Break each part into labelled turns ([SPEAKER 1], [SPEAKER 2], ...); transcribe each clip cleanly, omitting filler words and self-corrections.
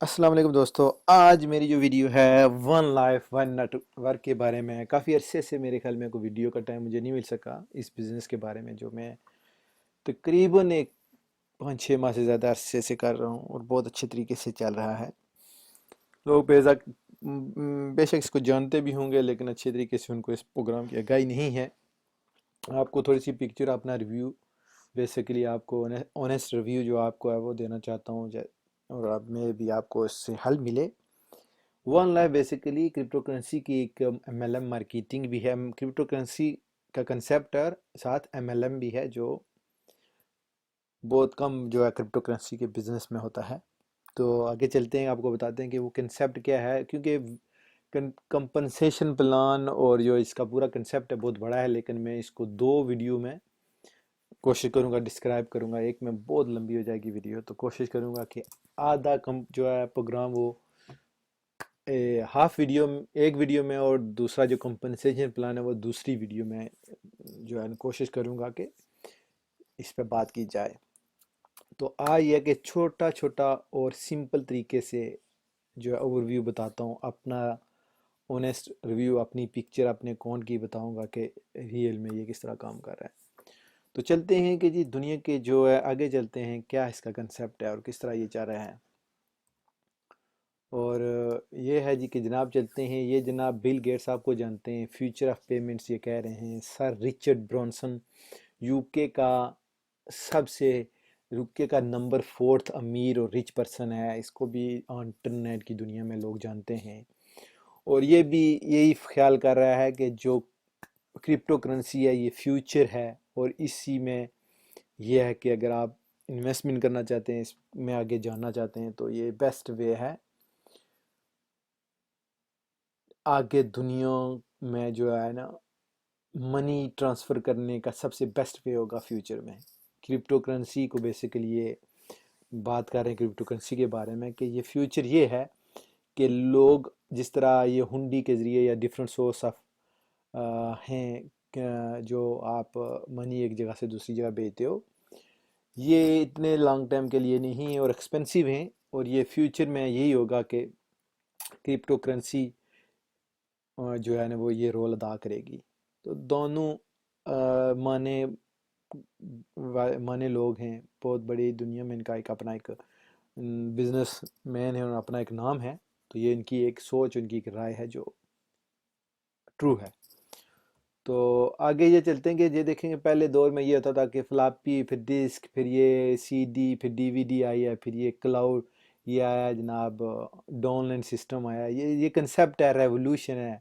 [SPEAKER 1] السلام علیکم دوستو، آج میری جو ویڈیو ہے one life one network کے بارے میں ہے۔ کافی عرصے سے میرے خیال میں کوئی ویڈیو کا ٹائم مجھے نہیں مل سکا اس بزنس کے بارے میں، جو میں تقریباً ایک 5-6 ماہ سے زیادہ عرصے سے کر رہا ہوں اور بہت اچھے طریقے سے چل رہا ہے۔ لوگ بے شک اس کو جانتے بھی ہوں گے، لیکن اچھے طریقے سے ان کو اس پروگرام کی آگاہی نہیں ہے۔ آپ کو تھوڑی سی پکچر، اپنا ریویو، بیسیکلی آپ کو آنیسٹ ریویو جو آپ کو ہے وہ دینا چاہتا ہوں، اور اب میں بھی آپ کو اس سے حل ملے۔ One life basically crypto currency کی ایک ایم ایل ایم مارکیٹنگ بھی ہے۔ کرپٹو کرنسی کا کنسیپٹ اور ساتھ ایم ایل ایم بھی ہے، جو بہت کم جو ہے کرپٹو کرنسی کے بزنس میں ہوتا ہے۔ تو آگے چلتے ہیں، آپ کو بتاتے ہیں کہ وہ کنسیپٹ کیا ہے، کیونکہ کمپنسیشن پلان اور جو اس کا پورا کنسیپٹ ہے بہت بڑا ہے، لیکن میں اس کو 2 ویڈیو میں کوشش کروں گا ڈسکرائب کروں گا۔ ایک میں بہت لمبی ہو جائے گی ویڈیو، تو کوشش کروں گا کہ آدھا کم جو ہے پروگرام وہ ہاف ویڈیو، ایک ویڈیو میں، اور دوسرا جو کمپنسیشن پلان ہے وہ دوسری ویڈیو میں جو ہے کوشش کروں گا کہ اس پہ بات کی جائے۔ تو یہ کہ چھوٹا چھوٹا اور سمپل طریقے سے جو ہے اوور ویو بتاتا ہوں، اپنا اونیسٹ ریویو، اپنی پکچر اپنے اکاؤنٹ کی بتاؤں گا کہ ریئل میں یہ کس طرح کام کر رہا ہے۔ تو چلتے ہیں کہ جی دنیا کے جو ہے آگے چلتے ہیں، کیا اس کا کنسیپٹ ہے اور کس طرح یہ چل رہا ہے۔ اور یہ ہے جی کہ جناب چلتے ہیں، یہ جناب بل گیٹس آپ کو جانتے ہیں، فیوچر آف پیمنٹس یہ کہہ رہے ہیں۔ سر رچرڈ برانسن یو کے کا سب سے یوکے کا نمبر 4 امیر اور رچ پرسن ہے، اس کو بھی انٹرنیٹ کی دنیا میں لوگ جانتے ہیں۔ اور یہ بھی یہی خیال کر رہا ہے کہ جو کرپٹو کرنسی ہے یہ فیوچر ہے، اور اسی میں یہ ہے کہ اگر آپ انویسٹمنٹ کرنا چاہتے ہیں، اس میں آگے جاننا چاہتے ہیں، تو یہ بیسٹ وے ہے آگے دنیا میں جو ہے نا منی ٹرانسفر کرنے کا۔ سب سے بیسٹ وے ہوگا فیوچر میں کرپٹو کرنسی کو۔ بیسیکلی یہ بات کر رہے ہیں کرپٹو کرنسی کے بارے میں کہ یہ فیوچر یہ ہے کہ لوگ جس طرح یہ ہنڈی کے ذریعے یا ڈیفرنٹ سورس آف ہیں جو آپ منی ایک جگہ سے دوسری جگہ بھیجتے ہو، یہ اتنے لانگ ٹائم کے لیے نہیں اور ایکسپینسیو ہیں، اور یہ فیوچر میں یہی ہوگا کہ کرپٹو کرنسی جو ہے نا وہ یہ رول ادا کرے گی۔ تو دونوں مانے لوگ ہیں، بہت بڑی دنیا میں، ان کا ایک اپنا ایک بزنس مین ہے اور اپنا ایک نام ہے۔ تو یہ ان کی ایک سوچ، ان کی ایک رائے ہے جو ٹرو ہے۔ تو آگے یہ چلتے ہیں کہ یہ دیکھیں گے پہلے دور میں یہ ہوتا تھا کہ فلاپی، پھر ڈسک، پھر یہ سی ڈی، پھر ڈی وی ڈی آئی ہے، پھر یہ کلاؤڈ یہ آیا جناب، ڈاؤن لائن سسٹم آیا۔ یہ کنسیپٹ ہے، ریولوشن ہے،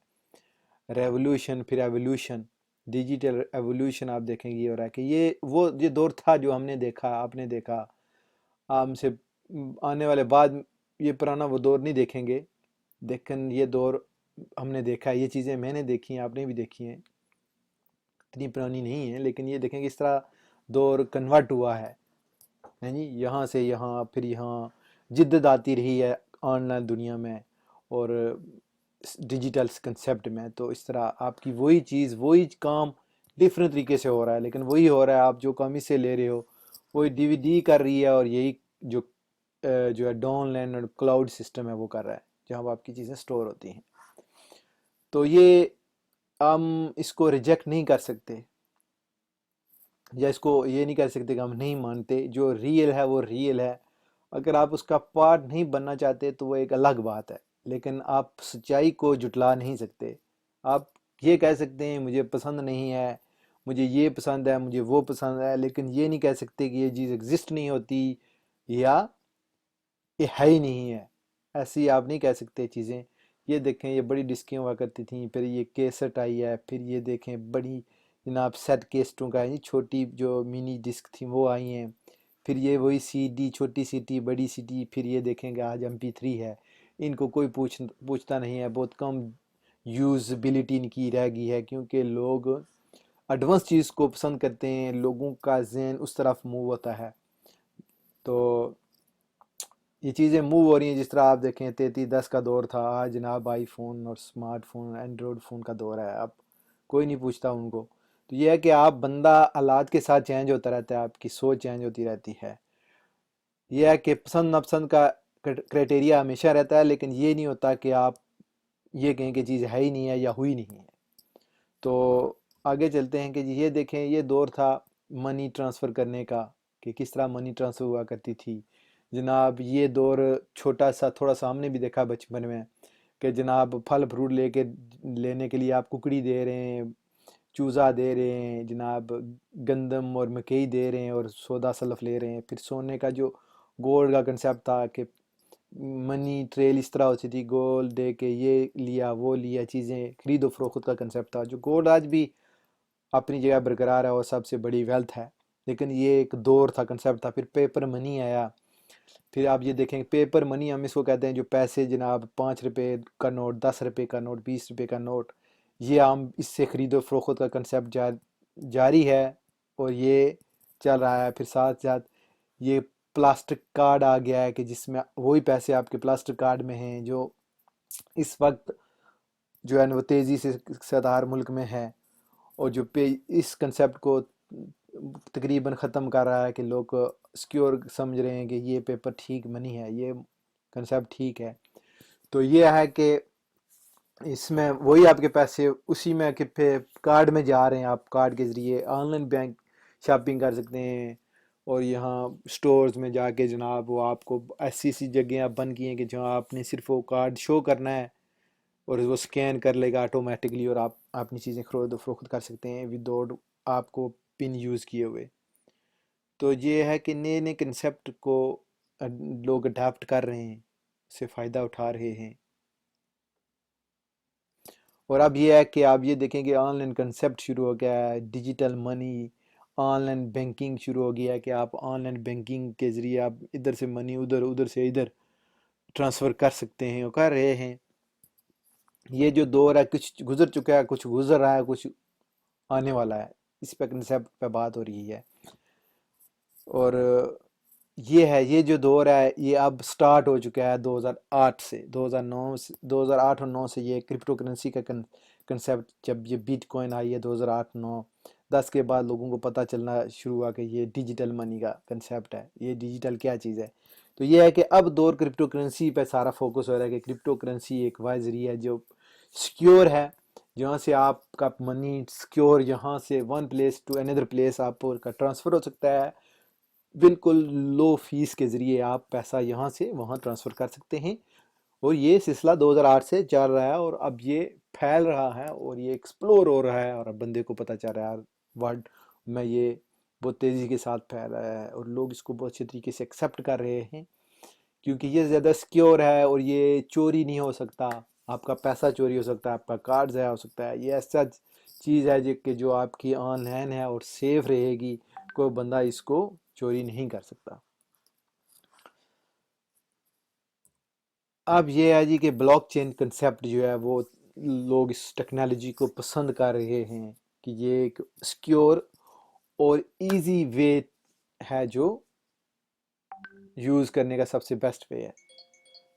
[SPEAKER 1] ریولوشن پھر ایولوشن، ڈیجیٹل ایولوشن۔ آپ دیکھیں گے یہ ہو رہا ہے کہ یہ دور تھا جو ہم نے دیکھا، آپ نے دیکھا، ہم سے آنے والے بعد یہ پرانا وہ دور نہیں دیکھیں گے، لیکن یہ دور ہم نے دیکھا ہے، یہ چیزیں میں نے دیکھی ہیں، آپ نے بھی دیکھی ہیں، اتنی پرانی نہیں ہیں، لیکن یہ دیکھیں کہ اس طرح دور کنورٹ ہوا ہے، جی یہاں سے یہاں، پھر یہاں جدت آتی رہی ہے آن لائن دنیا میں اور ڈیجیٹل کنسیپٹ میں۔ تو اس طرح آپ کی وہی چیز، وہی کام ڈفرینٹ طریقے سے ہو رہا ہے، لیکن وہی ہو رہا ہے، آپ جو کام اس سے لے رہے ہو وہی ڈی وی ڈی کر رہی ہے، اور یہی جو ہے ڈاؤن لائن اور کلاؤڈ سسٹم ہے وہ کر رہا ہے، جہاں آپ کی چیزیں سٹور ہوتی ہیں۔ تو یہ ہم اس کو ریجیکٹ نہیں کر سکتے، یا اس کو یہ نہیں کر سکتے کہ ہم نہیں مانتے۔ جو ریئل ہے وہ ریئل ہے، اگر آپ اس کا پارٹ نہیں بننا چاہتے تو وہ ایک الگ بات ہے، لیکن آپ سچائی کو جھٹلا نہیں سکتے۔ آپ یہ کہہ سکتے ہیں مجھے پسند نہیں ہے، مجھے یہ پسند ہے، مجھے وہ پسند ہے، لیکن یہ نہیں کہہ سکتے کہ یہ چیز ایگزسٹ نہیں ہوتی یا یہ ہے ہی نہیں ہے۔ ایسی آپ نہیں کہہ سکتے چیزیں۔ یہ دیکھیں یہ بڑی ڈسکیں ہوا کرتی تھیں، پھر یہ کیسٹ آئی ہے، پھر یہ دیکھیں بڑی جناب سیٹ کیسٹوں کا ہے، چھوٹی جو منی ڈسک تھیں وہ آئی ہیں، پھر یہ وہی سی ڈی، چھوٹی سی ڈی، بڑی سی ڈی، پھر یہ دیکھیں گے آج MP3 ہے۔ ان کو کوئی پوچھتا نہیں ہے، بہت کم یوزبلٹی ان کی رہ گئی ہے، کیونکہ لوگ ایڈوانس چیز کو پسند کرتے ہیں، لوگوں کا ذہن اس طرف موو ہوتا ہے۔ تو یہ چیزیں موو ہو رہی ہیں، جس طرح آپ دیکھیں 3310 کا دور تھا، آج جناب آئی فون اور سمارٹ فون، اینڈرائڈ فون کا دور ہے، اب کوئی نہیں پوچھتا ان کو۔ تو یہ ہے کہ آپ بندہ حالات کے ساتھ چینج ہوتا رہتا ہے، آپ کی سوچ چینج ہوتی رہتی ہے۔ یہ ہے کہ پسند ناپسند کا کرائٹیریا ہمیشہ رہتا ہے، لیکن یہ نہیں ہوتا کہ آپ یہ کہیں کہ چیز ہے ہی نہیں ہے یا ہوئی نہیں ہے۔ تو آگے چلتے ہیں کہ جی یہ دیکھیں، یہ دور تھا منی ٹرانسفر کرنے کا، کہ کس طرح منی ٹرانسفر ہوا کرتی تھی جناب۔ یہ دور چھوٹا سا تھوڑا سا ہم نے بھی دیکھا بچپن میں، کہ جناب پھل فروٹ لینے کے لیے آپ ککڑی دے رہے ہیں، چوزا دے رہے ہیں جناب، گندم اور مکئی دے رہے ہیں اور سودا سلف لے رہے ہیں۔ پھر سونے کا جو گولڈ کا کنسیپٹ تھا کہ منی ٹریل اس طرح ہوتی تھی، گولڈ دے کے یہ لیا وہ لیا، چیزیں خرید و فروخت کا کنسیپٹ تھا، جو گولڈ آج بھی اپنی جگہ برقرار ہے اور سب سے بڑی ویلتھ ہے، لیکن یہ ایک دور تھا، کنسیپٹ تھا۔ پھر پیپر منی آیا، پھر آپ یہ دیکھیں پیپر منی ہم اس کو کہتے ہیں، جو پیسے جناب 5 روپے کا نوٹ، 10 روپے کا نوٹ، 20 روپے کا نوٹ، یہ ہم اس سے خرید و فروخت کا کنسیپٹ جاری ہے اور یہ چل رہا ہے۔ پھر ساتھ ساتھ یہ پلاسٹک کارڈ آ گیا ہے، کہ جس میں وہی پیسے آپ کے پلاسٹک کارڈ میں ہیں، جو اس وقت جو ہے وہ تیزی سے صدار ملک میں ہے، اور جو اس کنسیپٹ کو تقریباً ختم کر رہا ہے، کہ لوگ سکیور سمجھ رہے ہیں کہ یہ پیپر ٹھیک منی ہے، یہ کنسیپٹ ٹھیک ہے۔ تو یہ ہے کہ اس میں وہی آپ کے پیسے اسی میں کہ کارڈ میں جا رہے ہیں، آپ کارڈ کے ذریعے آن لائن بینک شاپنگ کر سکتے ہیں، اور یہاں سٹورز میں جا کے جناب وہ آپ کو ایسی جگہیں بن کی ہیں کہ جہاں آپ نے صرف وہ کارڈ شو کرنا ہے اور وہ سکین کر لے گا آٹومیٹکلی، اور آپ اپنی چیزیں خرید و فروخت کر سکتے ہیں وداؤٹ آپ کو پن یوز کیے ہوئے۔ تو یہ ہے کہ نئے نئے کنسیپٹ کو لوگ اڈاپٹ کر رہے ہیں، اس سے فائدہ اٹھا رہے ہیں۔ اور اب یہ ہے کہ آپ یہ دیکھیں کہ آن لائن کنسیپٹ شروع ہو گیا ہے، digital money, on line banking شروع ہو گیا ہے، کہ آپ آن لائن بینکنگ کے ذریعے آپ ادھر سے منی ادھر، ادھر سے ادھر ٹرانسفر کر سکتے ہیں اور کر رہے ہیں۔ یہ جو دور ہے کچھ گزر چکا ہے، کچھ گزر رہا ہے، کچھ آنے والا ہے، اس پہ کنسیپٹ پہ بات ہو رہی ہے۔ اور یہ ہے، یہ جو دور ہے یہ اب سٹارٹ ہو چکا ہے 2008 سے، 2008 اور 9 سے یہ کرپٹو کرنسی کا کنسیپٹ، جب یہ بیٹ کوائن آئی ہے 2008-9 10 کے بعد لوگوں کو پتہ چلنا شروع ہوا کہ یہ ڈیجیٹل منی کا کنسیپٹ ہے، یہ ڈیجیٹل کیا چیز ہے۔ تو یہ ہے کہ اب دور کرپٹو کرنسی پہ سارا فوکس ہو رہا ہے، کہ کرپٹو کرنسی ایک واحد ذریعہ ہے جو سیکیور ہے، جہاں سے آپ کا منی سیکیور، یہاں سے ون پلیس ٹو اندر پلیس آپ کا ٹرانسفر ہو سکتا ہے، بالکل لو فیس کے ذریعے آپ پیسہ یہاں سے وہاں ٹرانسفر کر سکتے ہیں۔ اور یہ سلسلہ 2008 سے چل رہا ہے، اور اب یہ پھیل رہا ہے اور یہ ایکسپلور ہو رہا ہے، اور اب بندے کو پتہ چل رہا ہے ورلڈ میں یہ بہت تیزی کے ساتھ پھیل رہا ہے، اور لوگ اس کو بہت اچھے طریقے سے ایکسیپٹ کر رہے ہیں، کیونکہ یہ زیادہ سیکیور ہے اور یہ چوری نہیں ہو سکتا، آپ کا پیسہ چوری ہو سکتا ہے، آپ کا کارڈ ضائع ہو سکتا ہے، یہ ایسا چیز ہے کہ جو آپ کی آن لائن ہے اور سیف رہے گی، کوئی بندہ اس کو چوری نہیں کر سکتا۔ اب یہ ہے جی کہ بلاک چین کنسیپٹ جو ہے وہ لوگ اس ٹیکنالوجی کو پسند کر رہے ہیں، کہ یہ ایک سیکیور اور ایزی وے ہے جو یوز کرنے کا سب سے بیسٹ وے ہے۔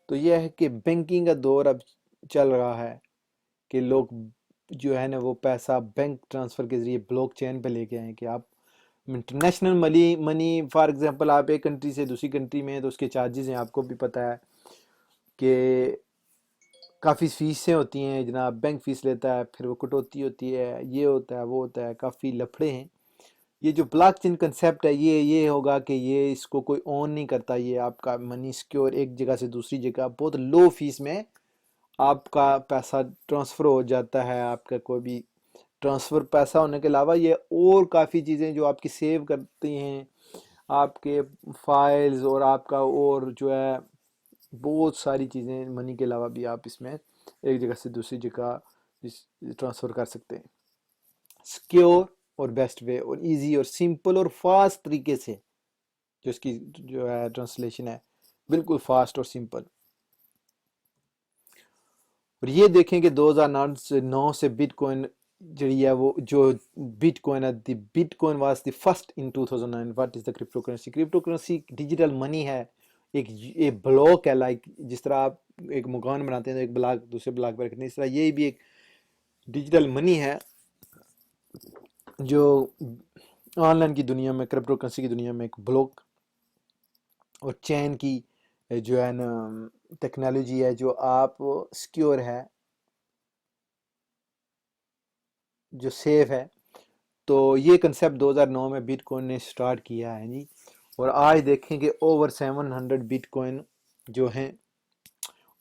[SPEAKER 1] تو یہ ہے کہ بینکنگ کا دور اب چل رہا ہے، کہ لوگ جو ہے نا وہ پیسہ بینک ٹرانسفر کے ذریعے بلاک چین پہ لے کے آئیں، کہ آپ انٹرنیشنل منی فار ایگزامپل آپ ایک کنٹری سے دوسری کنٹری میں ہیں تو اس کے چارجز ہیں، آپ کو بھی پتہ ہے کہ کافی فیسیں ہوتی ہیں جناب، بینک فیس لیتا ہے، پھر وہ کٹوتی ہوتی ہے، یہ ہوتا ہے وہ ہوتا ہے، کافی لفڑے ہیں۔ یہ جو بلاک چین کنسیپٹ ہے یہ ہوگا کہ یہ اس کو کوئی اون نہیں کرتا، یہ آپ کا منی سیکیور ایک جگہ سے دوسری جگہ بہت لو فیس میں آپ کا پیسہ ٹرانسفر ہو جاتا ہے۔ آپ کا کوئی بھی ٹرانسفر پیسہ ہونے کے علاوہ یہ اور کافی چیزیں جو آپ کی سیو کرتی ہیں، آپ کے فائلز، اور آپ کا اور جو ہے بہت ساری چیزیں منی کے علاوہ بھی آپ اس میں ایک جگہ سے دوسری جگہ ٹرانسفر کر سکتے ہیں، سیکیور اور بیسٹ وے اور ایزی اور سمپل اور فاسٹ طریقے سے، جو اس کی جو ہے ٹرانسلیشن ہے بالکل فاسٹ اور سمپل۔ اور یہ دیکھیں کہ 2009 سے بٹ کوائن جڑی ہے وہ جو بٹ کوائن ہے، the bitcoin was the first in 2009۔ What is the cryptocurrency? Cryptocurrency digital money ہے، ایک بلاک ہے، لائک جس طرح آپ ایک مکان بناتے ہیں تو ایک بلاک دوسرے بلاک پر رکھتے ہیں، اس طرح یہ بھی ایک ڈیجیٹل منی ہے جو آن لائن کی دنیا میں، کرپٹو کرنسی کی دنیا میں ایک بلاک اور چین کی جو ہے نا ٹیکنالوجی ہے جو آپ سیکیور ہے، جو سیف ہے. تو یہ کنسیپٹ 2009 میں بٹ کوائن نے سٹارٹ کیا ہے جی. اور آج دیکھیں کہ اوور 700 بٹ کوائن جو ہیں،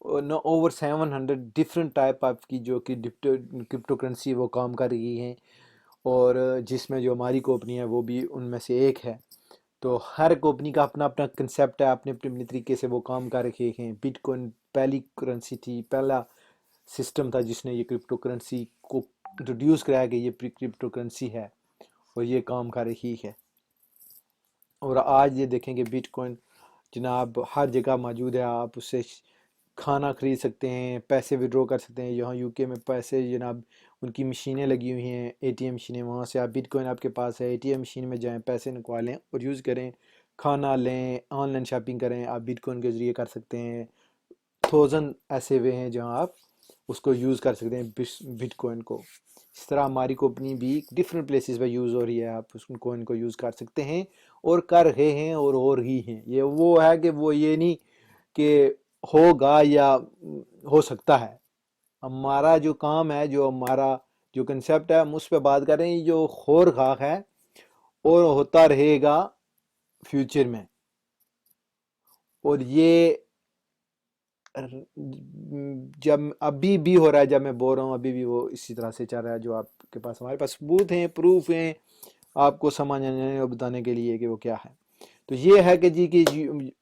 [SPEAKER 1] اوور 700 ڈفرینٹ ٹائپ آف کی جو کہ کرپٹو کرنسی وہ کام کر رہی ہیں، اور جس میں جو ہماری کمپنی ہے وہ بھی ان میں سے ایک ہے. تو ہر کمپنی کا اپنا اپنا کنسیپٹ ہے، اپنے اپنے طریقے سے وہ کام کر رہے ہیں. بٹ کوائن پہلی کرنسی تھی، پہلا سسٹم تھا جس نے یہ کرپٹو کرنسی کو انٹروڈیوس کرایا کہ یہ کرپٹو کرنسی ہے اور یہ کام کر رہی ہے. اور آج یہ دیکھیں کہ بٹ کوائن جناب ہر جگہ موجود ہے. آپ اس سے کھانا خرید سکتے ہیں، پیسے وڈرو کر سکتے ہیں. یہاں یو کے میں پیسے جناب ان کی مشینیں لگی ہوئی ہیں، اے ٹی ایم مشینیں، وہاں سے آپ بٹ کوائن آپ کے پاس ہے، اے ٹی ایم مشین میں جائیں، پیسے نکالیں اور یوز کریں، کھانا لیں، آن لائن شاپنگ کریں، آپ بٹ کوائن کے ذریعے کر سکتے ہیں. 1000 ایسے وے ہیں جہاں آپ اس کو یوز کر سکتے ہیں بٹ کوائن کو. اس طرح ہماری کمپنی بھی ڈفرینٹ پلیسز پہ یوز ہو رہی ہے، آپ اس کوائن کو یوز کر سکتے ہیں اور کر رہے ہیں اور ہو رہی ہیں. یہ وہ ہے کہ وہ یہ نہیں کہ ہوگا یا ہو سکتا ہے. ہمارا جو کام ہے، جو ہمارا جو کنسیپٹ ہے، ہم اس پہ بات کر رہے ہیں جو خور خواہ ہے اور ہوتا رہے گا فیوچر میں. اور یہ جب ابھی بھی ہو رہا ہے، جب میں بول رہا ہوں ابھی بھی وہ اسی طرح سے چل رہا ہے. جو آپ کے پاس ہمارے پاس ثبوت ہیں، پروف ہیں آپ کو سمجھنے اور بتانے کے لیے کہ وہ کیا ہے. تو یہ ہے کہ جی کہ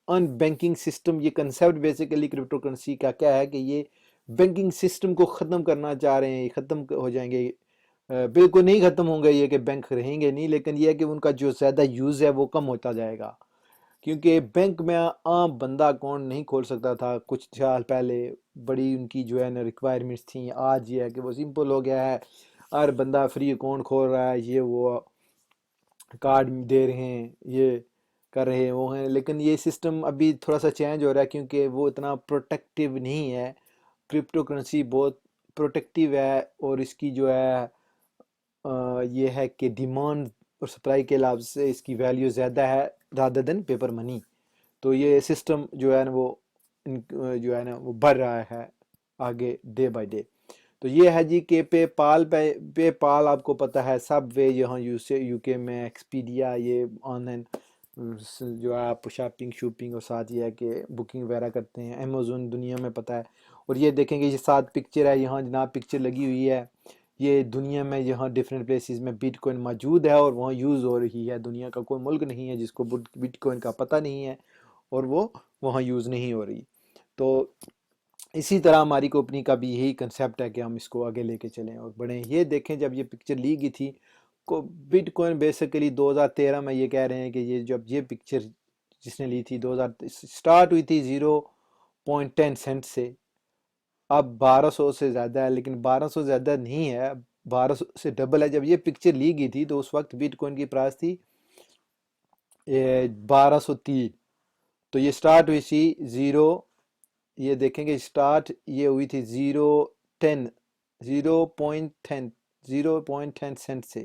[SPEAKER 1] ان بینکنگ سسٹم، یہ کنسیپٹ بیسیکلی کرپٹو کرنسی کا کیا ہے کہ یہ بینکنگ سسٹم کو ختم کرنا چاہ رہے ہیں. ختم ہو جائیں گے، بالکل نہیں ختم ہوں گے یہ کہ بینک رہیں گے نہیں، لیکن یہ ہے کہ ان کا جو زیادہ یوز ہے وہ کم ہوتا جائے گا. کیونکہ بینک میں عام بندہ اکاؤنٹ نہیں کھول سکتا تھا کچھ سال پہلے، بڑی ان کی جو ہے نا ریکوائرمنٹس تھیں. آج یہ ہے کہ وہ سمپل ہو گیا ہے، ہر بندہ فری اکاؤنٹ کھول رہا ہے، یہ وہ کارڈ دے رہے ہیں، یہ کر رہے ہیں، وہ ہیں. لیکن یہ سسٹم ابھی تھوڑا سا چینج ہو رہا ہے کیونکہ وہ اتنا پروٹیکٹیو نہیں ہے. کرپٹو کرنسی بہت پروٹیکٹیو ہے اور اس کی جو ہے یہ ہے کہ ڈیمانڈ اور سپلائی کے لحاظ سے اس کی ویلیو زیادہ ہے رادر دین پیپر منی. تو یہ سسٹم جو ہے نا وہ جو ہے نا وہ بڑھ رہا ہے آگے ڈے بائی ڈے. تو یہ ہے جی کہ پے پال آپ کو پتہ ہے، سب وے یہاں یو کے میں، ایکسپیڈیا، یہ آن لائن جو ہے آپ شاپنگ شوپنگ، اور ساتھ یہ ہے کہ بکنگ وغیرہ کرتے ہیں. امیزون دنیا میں پتہ ہے. اور یہ دیکھیں گے یہ ساتھ پکچر ہے، یہاں جناب پکچر لگی ہوئی ہے. یہ دنیا میں یہاں ڈیفرنٹ پلیسز میں بٹ کوائن موجود ہے اور وہاں یوز ہو رہی ہے. دنیا کا کوئی ملک نہیں ہے جس کو بٹ کوائن کا پتہ نہیں ہے اور وہ وہاں یوز نہیں ہو رہی. تو اسی طرح ہماری کمپنی کا بھی یہی کنسیپٹ ہے کہ ہم اس کو آگے لے کے چلیں اور بڑھیں. یہ دیکھیں جب یہ پکچر لی گئی تھی بٹ کوائن بیسیکلی 2013 میں، یہ کہہ رہے ہیں کہ یہ جب یہ پکچر جس نے لی تھی 2000 سٹارٹ ہوئی تھی 0.10 سینٹ سے، اب 1200 سے زیادہ ہے. لیکن 1200 زیادہ نہیں ہے، 1200 سے ڈبل ہے. جب یہ پکچر لی گئی تھی تو اس وقت بٹ کوائن کی پرائس تھی 1203. تو یہ سٹارٹ ہوئی تھی زیرو، یہ دیکھیں گے سٹارٹ یہ ہوئی تھی 0.10 سینٹ سے،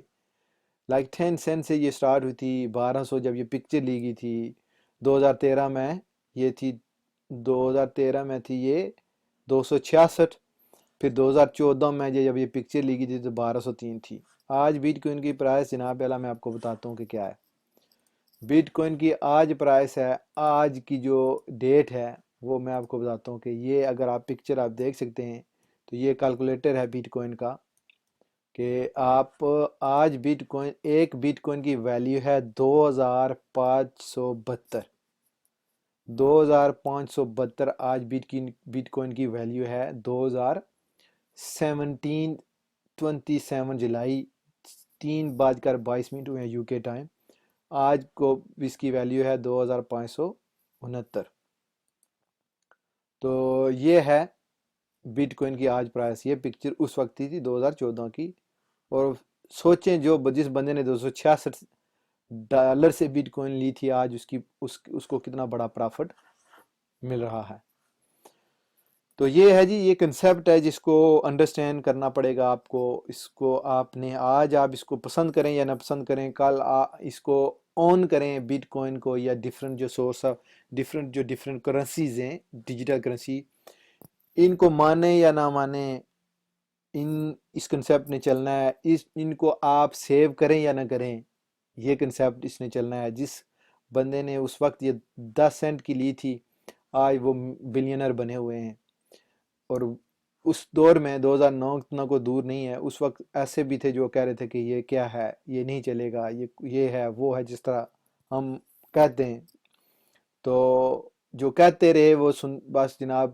[SPEAKER 1] لائک 10 سینٹ سے یہ سٹارٹ ہوئی تھی. 1200 جب یہ پکچر لی گئی تھی 2013 میں، یہ تھی 2013 میں تھی یہ 266. پھر 2014 میں جب یہ پکچر لی گئی تھی تو 1203 تھی. آج بٹ کوائن کی پرائس جناب اعلیٰ میں آپ کو بتاتا ہوں کہ کیا ہے. بٹ کوائن کی آج پرائس ہے، آج کی جو ڈیٹ ہے وہ میں آپ کو بتاتا ہوں کہ یہ اگر آپ پکچر آپ دیکھ سکتے ہیں تو یہ کیلکولیٹر ہے بٹ کوائن کا کہ آپ آج بٹ کوائن، ایک بٹ کوائن کی ویلیو ہے 2572. 2572 آج بٹ کوائن کی ویلیو ہے. 27 جولائی 3:22 ہوئے ہیں یو کے ٹائم. آج کو اس کی ویلیو ہے 2569. تو یہ ہے بٹ کوائن کی آج پرائس. یہ پکچر اس وقت تھی 2014 کی. اور سوچیں جو جس بندے نے $266 سے بٹ کوائن لی تھی، آج اس کو کتنا بڑا پرافٹ مل رہا ہے. تو یہ ہے جی، یہ کنسیپٹ ہے جس کو انڈرسٹینڈ کرنا پڑے گا آپ کو. اس کو آپ نے آج آپ اس کو پسند کریں یا نہ پسند کریں، کل اس کو اون کریں بٹ کوئن کو یا ڈفرینٹ جو سورس آف ڈفرینٹ کرنسیز ہیں ڈیجیٹل کرنسی، ان کو مانیں یا نہ مانیں، اس کنسیپٹ نے چلنا ہے، ان کو آپ سیو کریں یا نہ کریں، یہ کنسیپٹ اس نے چلنا ہے۔ جس بندے نے اس وقت یہ 10 سینٹ کی لی تھی، آج وہ بلینر بنے ہوئے ہیں۔ اور اس دور میں 2009 اتنا کو دور نہیں ہے، اس وقت ایسے بھی تھے جو کہہ رہے تھے کہ یہ کیا ہے، یہ نہیں چلے گا، یہ ہے وہ ہے، جس طرح ہم کہتے ہیں۔ تو جو کہتے رہے وہ بس جناب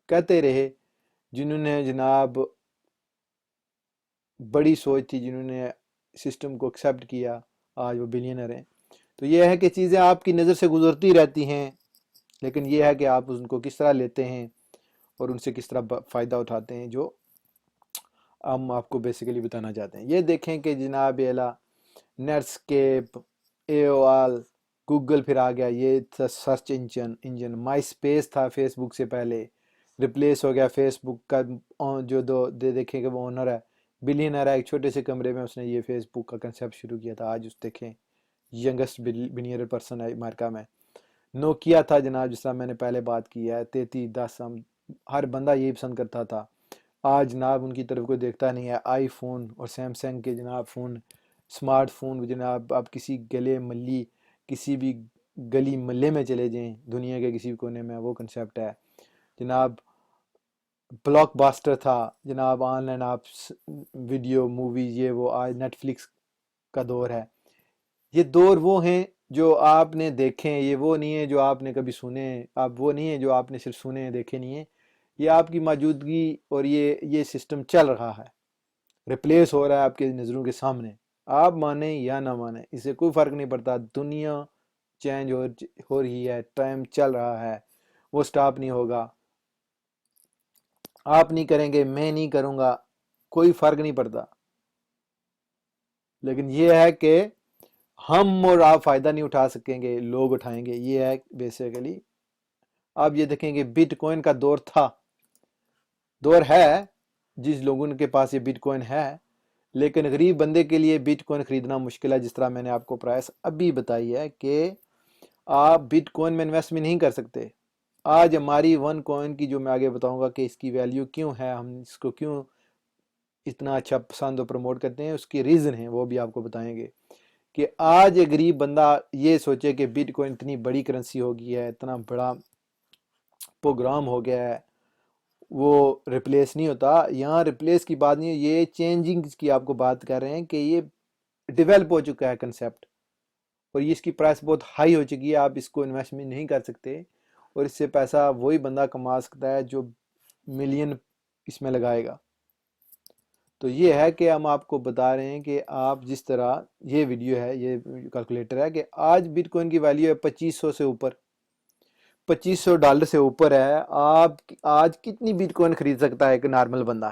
[SPEAKER 1] کہتے رہے، جنہوں نے جناب بڑی سوچ تھی، جنہوں نے سسٹم کو ایکسیپٹ کیا، آج وہ بلینر ہیں۔ تو یہ ہے کہ چیزیں آپ کی نظر سے گزرتی رہتی ہیں، لیکن یہ ہے کہ آپ ان کو کس طرح لیتے ہیں اور ان سے کس طرح فائدہ اٹھاتے ہیں، جو ہم آپ کو بیسیکلی بتانا چاہتے ہیں۔ یہ دیکھیں کہ جناب اعلیٰ نیٹسکیپ، AOL، گوگل پھر آ گیا، یہ تھا سرچ انجن۔ مائی اسپیس تھا فیس بک سے پہلے، ریپلیس ہو گیا فیس بک کا، جو دیکھیں کہ وہ اونر ہے، بلینر ہے، ایک چھوٹے سے کمرے میں اس نے یہ فیس بک کا کنسیپٹ شروع کیا تھا، آج اس دیکھیں ینگسٹ بلینئر پرسن ہے امریکہ میں۔ نوکیا تھا جناب، جس طرح میں نے پہلے بات کی ہے، 3310، ہر بندہ یہی پسند کرتا تھا، آج جناب ان کی طرف کوئی دیکھتا نہیں ہے۔ آئی فون اور سیمسنگ کے جناب فون، سمارٹ فون جناب، آپ کسی گلے ملی کسی بھی گلی ملے میں چلے جائیں دنیا کے کسی بھی کونے میں، وہ کنسیپٹ ہے جناب۔ بلاک باسٹر تھا جناب، آن لائن آپ ویڈیو موویز، یہ وہ، آج نیٹ فلکس کا دور ہے۔ یہ دور وہ ہیں جو آپ نے دیکھیں، یہ وہ نہیں ہے جو آپ نے کبھی سنے، آپ وہ نہیں ہے جو آپ نے صرف سنے ہیں دیکھے نہیں ہیں، یہ آپ کی موجودگی اور یہ سسٹم چل رہا ہے، ریپلیس ہو رہا ہے آپ کے نظروں کے سامنے، آپ مانیں یا نہ مانیں، اس سے کوئی فرق نہیں پڑتا۔ دنیا چینج ہو رہی ہے، ٹائم چل رہا ہے، وہ سٹاپ نہیں ہوگا۔ آپ نہیں کریں گے، میں نہیں کروں گا، کوئی فرق نہیں پڑتا، لیکن یہ ہے کہ ہم اور آپ فائدہ نہیں اٹھا سکیں گے، لوگ اٹھائیں گے، یہ ہے بیسیکلی۔ آپ یہ دیکھیں کہ بٹ کوئن کا دور تھا، دور ہے، جس لوگوں کے پاس یہ بٹ کوئن ہے، لیکن غریب بندے کے لیے بٹ کوئن خریدنا مشکل ہے، جس طرح میں نے آپ کو پرائس ابھی بتائی ہے کہ آپ بٹ کوئن میں انویسٹمنٹ نہیں کر سکتے۔ آج ہماری ون کوئن کی، جو میں آگے بتاؤں گا کہ اس کی ویلیو کیوں ہے، ہم اس کو کیوں اتنا اچھا پسند و پروموٹ کرتے ہیں، اس کی ریزن ہے، وہ بھی آپ کو بتائیں گے کہ آج ایک غریب بندہ یہ سوچے کہ بٹ کوئن اتنی بڑی کرنسی ہو گئی ہے، اتنا بڑا پروگرام ہو گیا ہے، وہ ریپلیس نہیں ہوتا۔ یہاں ریپلیس کی بات نہیں ہے، یہ چینجنگ کی آپ کو بات کر رہے ہیں کہ یہ ڈیولپ ہو چکا ہے کنسیپٹ، اور یہ اس کی پرائس بہت ہائی ہو چکی ہے، آپ اس کو انویسٹمنٹ نہیں کر سکتے، اور اس سے پیسہ وہی بندہ کما سکتا ہے جو ملین اس میں لگائے گا۔ تو یہ ہے کہ ہم آپ کو بتا رہے ہیں کہ آپ جس طرح، یہ ویڈیو ہے، یہ کیلکولیٹر ہے کہ آج بٹ کوئن کی ویلیو ہے 2500 سے اوپر، $2500 سے اوپر ہے۔ آپ آج کتنی بٹ کوئن خرید سکتا ہے ایک نارمل بندہ؟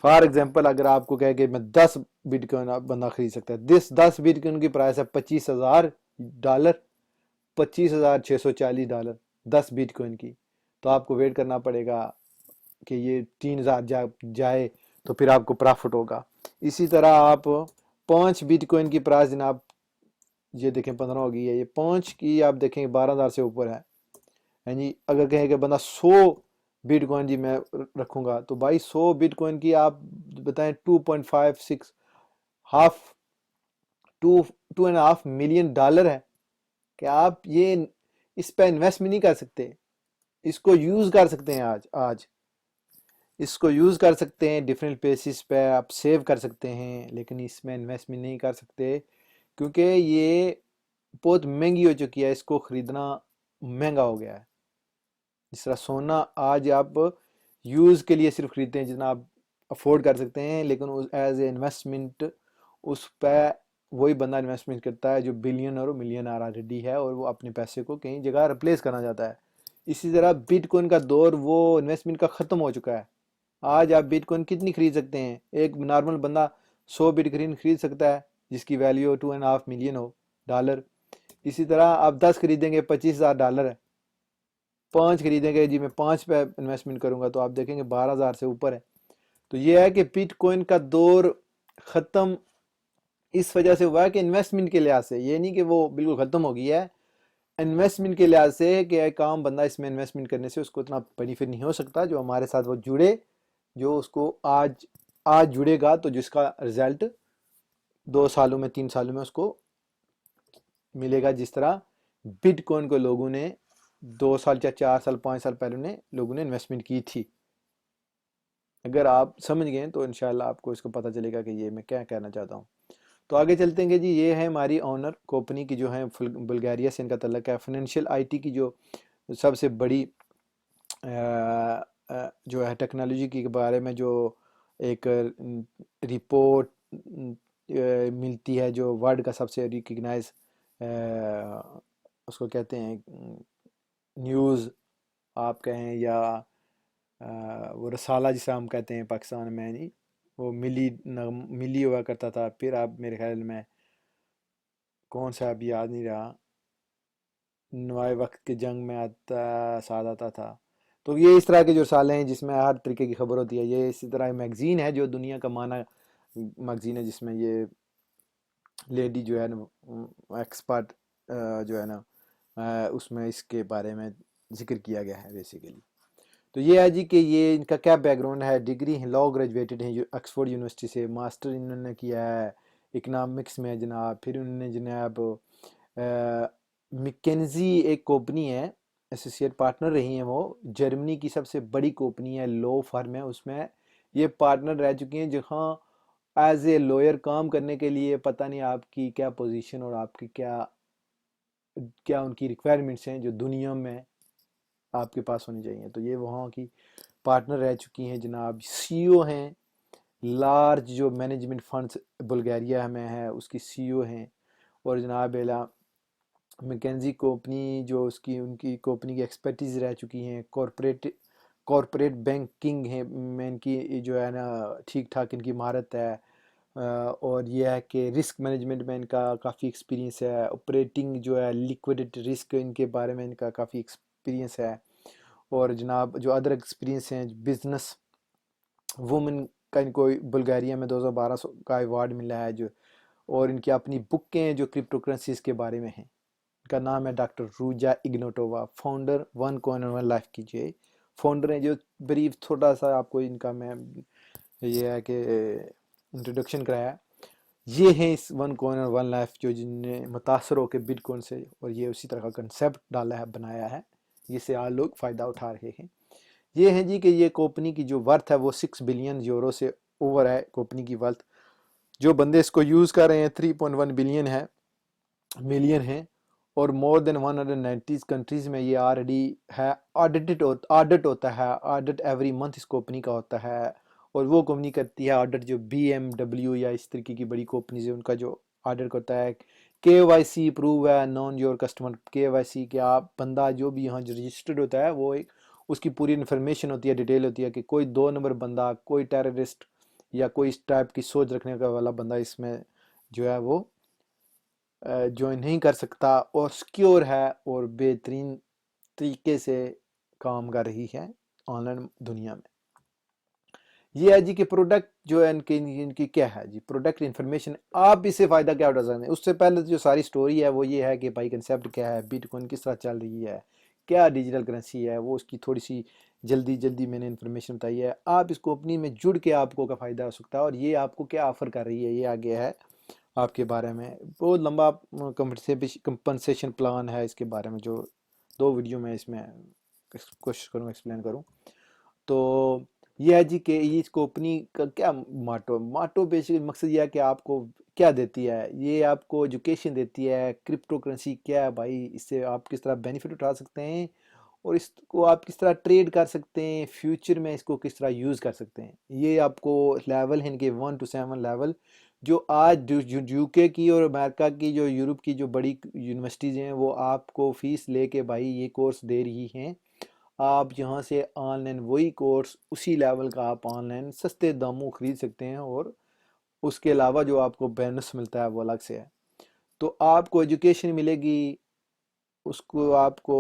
[SPEAKER 1] فار ایگزامپل اگر آپ کو کہے کہ میں 10 بٹ کوئن بندہ خرید سکتا ہے، 10 بٹ کوئن کی پرائس ہے $25,000، $25,640، 10 بٹ کوئن کی، تو آپ کو ویٹ کرنا پڑے گا کہ یہ 3000 جائے تو پھر آپ کو پرافٹ ہوگا۔ اسی طرح آپ 5 بٹ کوئن کی پرائس جناب، یہ دیکھیں 15 ہو گئی ہے، یہ 5 کی آپ دیکھیں 12,000 سے اوپر ہے۔ یعنی اگر کہیں کہ بندہ 100 بٹ کوئن جی میں رکھوں گا، تو بھائی 100 بٹ کوئن کی آپ بتائیں 2.56 ہاف 2.5 ملین ڈالر ہے، کہ آپ یہ اس پہ انویسٹمنٹ نہیں کر سکتے، اس کو یوز کر سکتے ہیں، آج اس کو یوز کر سکتے ہیں، ڈیفرنٹ پلیسز پہ آپ سیو کر سکتے ہیں، لیکن اس میں انویسٹمنٹ نہیں کر سکتے، کیونکہ یہ بہت مہنگی ہو چکی ہے، اس کو خریدنا مہنگا ہو گیا ہے۔ جس طرح سونا آج آپ یوز کے لیے صرف خریدتے ہیں جتنا آپ افورڈ کر سکتے ہیں، لیکن ایز اے انویسٹمنٹ اس پہ وہی بندہ انویسٹمنٹ کرتا ہے جو بلین اور ملین آلریڈی ہے، اور وہ اپنے پیسے کو کہیں جگہ ریپلیس کرنا چاہتا ہے۔ اسی طرح بٹ کوئن کا دور وہ انویسٹمنٹ کا ختم ہو چکا ہے۔ آج آپ بٹ کوئن کتنی خرید سکتے ہیں؟ ایک نارمل بندہ 100 بٹ کوئن خرید سکتا ہے جس کی ویلیو 2.5 ملین ہو ڈالر۔ اسی طرح آپ 10 خریدیں گے $25,000 ہے، 5 خریدیں گے جی میں 5 پہ انویسٹمنٹ کروں گا تو آپ دیکھیں گے 12,000 سے اوپر ہے۔ تو یہ ہے کہ بٹ کوئن کا دور ختم اس وجہ سے ہوا ہے کہ انویسٹمنٹ کے لحاظ سے، یہ نہیں کہ وہ بالکل ختم ہو گئی ہے، انویسٹمنٹ کے لحاظ سے کہ ایک عام بندہ اس میں انویسٹمنٹ کرنے سے اس کو اتنا بینیفٹ نہیں ہو سکتا جو ہمارے ساتھ وہ جڑے، جو اس کو آج جڑے گا تو جس کا رزلٹ 2 سالوں میں 3 سالوں میں اس کو ملے گا، جس طرح بٹ کوائن کو لوگوں نے 2 سال یا 4 سال 5 سال پہلے لوگوں نے انویسٹمنٹ کی تھی۔ اگر آپ سمجھ گئے تو انشاءاللہ آپ کو اس کو پتہ چلے گا کہ یہ میں کیا کہنا چاہتا ہوں۔ تو آگے چلتے ہیں کہ جی یہ ہے ہماری آنر کمپنی کی جو ہے بلغاریہ سے ان کا تعلق ہے۔ فائنینشیل آئی ٹی کی جو سب سے بڑی جو ہے ٹیکنالوجی کے بارے میں جو ایک رپورٹ ملتی ہے، جو ورلڈ کا سب سے ریکگنائز اس کو کہتے ہیں نیوز آپ کہیں یا وہ رسالہ جسے ہم کہتے ہیں پاکستان میں، نہیں وہ ملی ہوا کرتا تھا، پھر اب میرے خیال میں کون سا اب یاد نہیں رہا، نوائے وقت کے جنگ میں ساتھ آتا تھا۔ تو یہ اس طرح کے جو رسالے ہیں جس میں ہر طریقے کی خبر ہوتی ہے، یہ اسی طرح میگزین ہے جو دنیا کا مانا میگزین ہے، جس میں یہ لیڈی جو ہے نا ایکسپرٹ جو ہے نا اس میں اس کے بارے میں ذکر کیا گیا ہے بیسیکلی۔ تو یہ ہے جی کہ یہ ان کا کیا بیک گراؤنڈ ہے، ڈگری ہیں، لاء گریجویٹڈ ہیں آکسفورڈ یونیورسٹی سے، ماسٹر انہوں نے کیا ہے اکنامکس میں جناب، پھر انہوں نے جناب مکنزی ایک کمپنی ہے ایسوسیٹ پارٹنر رہی ہیں، وہ جرمنی کی سب سے بڑی کمپنی ہے، لو فرم ہے، اس میں یہ پارٹنر رہ چکی ہیں، جہاں ایز اے لوئر کام کرنے کے لیے پتہ نہیں آپ کی کیا پوزیشن اور آپ کی کیا ان کی ریکوائرمنٹس ہیں جو دنیا میں آپ کے پاس ہونی چاہیے۔ تو یہ وہاں کی پارٹنر رہ چکی ہیں جناب، سی او ہیں، لارج جو مینجمنٹ فنڈز بلغاریہ میں ہے اس کی سی او ہیں، اور جناب مکنزی کمپنی جو ان کی کمپنی کی ایکسپرٹیز رہ چکی ہیں، کارپوریٹ بینکنگ ہے میں ان کی جو ہے نا ٹھیک ٹھاک ان کی مہارت ہے، اور یہ ہے کہ رسک مینجمنٹ میں ان کا کافی ایکسپیرینس ہے، آپریٹنگ جو ہے لیکوڈیٹی رسک ان کے بارے میں ان کا کافی ایکسپیرینس ہے، اور جناب جو ادر ایکسپیرینس ہیں بزنس وومن کا ان کو بلغاریہ میں 2012 کا ایوارڈ ملا ہے، جو اور ان کی اپنی بکیں ہیں جو کرپٹو کرنسیز کے بارے میں ہیں۔ ان کا نام ہے doctor Ruja Ignatova, founder one coin one life کیجیے، فاؤنڈر ہیں جو بریف تھوڑا سا آپ کو ان کا میں یہ ہے کہ انٹروڈکشن کرایا۔ یہ ہیں اس ون کوائن اور ون لائف جو جن نے متاثر ہو کے بٹ کوائن سے، اور یہ اسی طرح کا کنسیپٹ ڈالا ہے بنایا ہے جس سے آج لوگ فائدہ اٹھا رہے ہیں۔ یہ ہے جی کہ یہ کمپنی کی جو ورتھ ہے وہ 6 بلین یورو سے اوور ہے کمپنی کی ورتھ، جو بندے اس کو یوز کر رہے ہیں 3.1 بلین ہے ملین ہیں، اور مور دین 190 کنٹریز میں یہ آلریڈی ہے، آڈٹ ہوتا ہے، آڈٹ ایوری منتھ اس کمپنی کا ہوتا ہے، اور وہ کمپنی کرتی ہے آڈٹ جو بی ایم ڈبلیو یا اس طریقے کی بڑی کمپنیز ہیں ان کا جو آڈٹ ہوتا ہے۔ کے وائی سی اپروو ہے، نون یور کسٹمر کے وائی سی، کہ آپ بندہ جو بھی یہاں جو رجسٹرڈ ہوتا ہے وہ ایک اس کی پوری انفارمیشن ہوتی ہے، ڈیٹیل ہوتی ہے کہ کوئی 2 نمبر بندہ، کوئی ٹیررسٹ یا کوئی اس ٹائپ کی سوچ رکھنے کا والا بندہ اس میں جو ہے وہ جوائن نہیں کر سکتا، اور سکیور ہے اور بہترین طریقے سے کام کر رہی ہے آن لائن دنیا میں۔ یہ ہے جی کہ پروڈکٹ جو ہے ان کی کیا ہے جی، پروڈکٹ انفارمیشن، آپ اس سے فائدہ کیا اٹھا سکتے ہیں۔ اس سے پہلے جو ساری سٹوری ہے وہ یہ ہے کہ بھائی کنسیپٹ کیا ہے، بٹ کوائن کس طرح چل رہی ہے، کیا ڈیجیٹل کرنسی ہے، وہ اس کی تھوڑی سی جلدی میں نے انفارمیشن بتائی ہے۔ آپ اس کمپنی میں جڑ کے آپ کو کا فائدہ ہو سکتا ہے، اور یہ آپ کو کیا آفر کر رہی ہے یہ آگے ہے آپ کے بارے میں بہت لمبا کمپنسیشن پلان ہے اس کے بارے میں، جو 2 ویڈیو میں اس میں کوشش کروں ایکسپلین کروں۔ تو یہ ہے جی کہ اس کمپنی کا کیا ماٹو بیسکلی مقصد یہ ہے کہ آپ کو کیا دیتی ہے، یہ آپ کو ایجوکیشن دیتی ہے، کرپٹو کرنسی کیا ہے بھائی، اس سے آپ کس طرح بینیفٹ اٹھا سکتے ہیں، اور اس کو آپ کس طرح ٹریڈ کر سکتے ہیں، فیوچر میں اس کو کس طرح یوز کر سکتے ہیں۔ یہ آپ کو لیول ہیں ان کے 1 to 7 لیول، جو آج یو کے کی اور امریکہ کی جو یورپ کی جو بڑی یونیورسٹیز ہیں وہ آپ کو فیس لے کے بھائی یہ کورس دے رہی ہیں۔ آپ یہاں سے آن لائن وہی کورس اسی لیول کا آپ آن لائن سستے داموں خرید سکتے ہیں، اور اس کے علاوہ جو آپ کو بینس ملتا ہے وہ الگ سے ہے۔ تو آپ کو ایجوکیشن ملے گی، اس کو آپ کو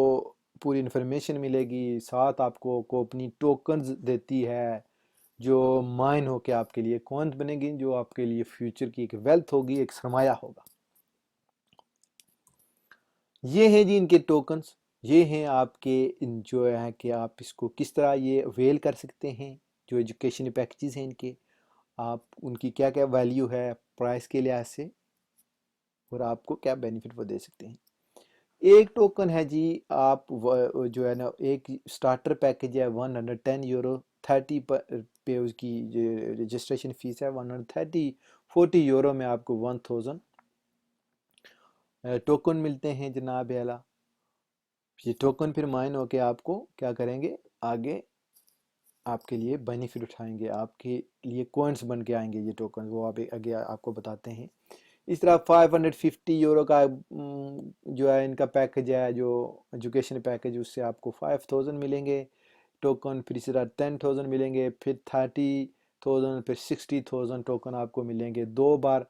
[SPEAKER 1] پوری انفارمیشن ملے گی، ساتھ آپ کو اپنی ٹوکنز دیتی ہے جو مائن ہو کے آپ کے لیے کوائنز بنے گی، جو آپ کے لیے فیوچر کی ایک ویلتھ ہوگی، ایک سرمایہ ہوگا۔ یہ ہیں جی ان کے ٹوکنز، یہ ہیں آپ کے جو ہے کہ آپ اس کو کس طرح یہ اویل کر سکتے ہیں۔ جو ایجوکیشن پیکیجز ہیں ان کے، آپ ان کی کیا کیا ویلیو ہے پرائس کے لحاظ سے، اور آپ کو کیا بینیفٹ وہ دے سکتے ہیں۔ ایک ٹوکن ہے جی، آپ جو ہے نا ایک سٹارٹر پیکج ہے 110 یورو، 30 پہ اس کی رجسٹریشن فیس ہے 130، 40 یورو میں آپ کو 1000 ٹوکن ملتے ہیں جناب اعلیٰ۔ یہ ٹوکن پھر مائن ہو کے آپ کو کیا کریں گے، آگے آپ کے لیے بینیفٹ اٹھائیں گے، آپ کے لیے کوائنس بن کے آئیں گے یہ ٹوکن، وہ آپ آگے آپ کو بتاتے ہیں۔ اس طرح 550 یورو کا جو ہے ان کا پیکج ہے، جو ایجوکیشن پیکج، اس سے آپ کو 5000 ملیں گے ٹوکن، پھر اسی طرح 10,000 ملیں گے، پھر 30,000، پھر 60,000 ٹوکن آپ کو ملیں گے 2 بار۔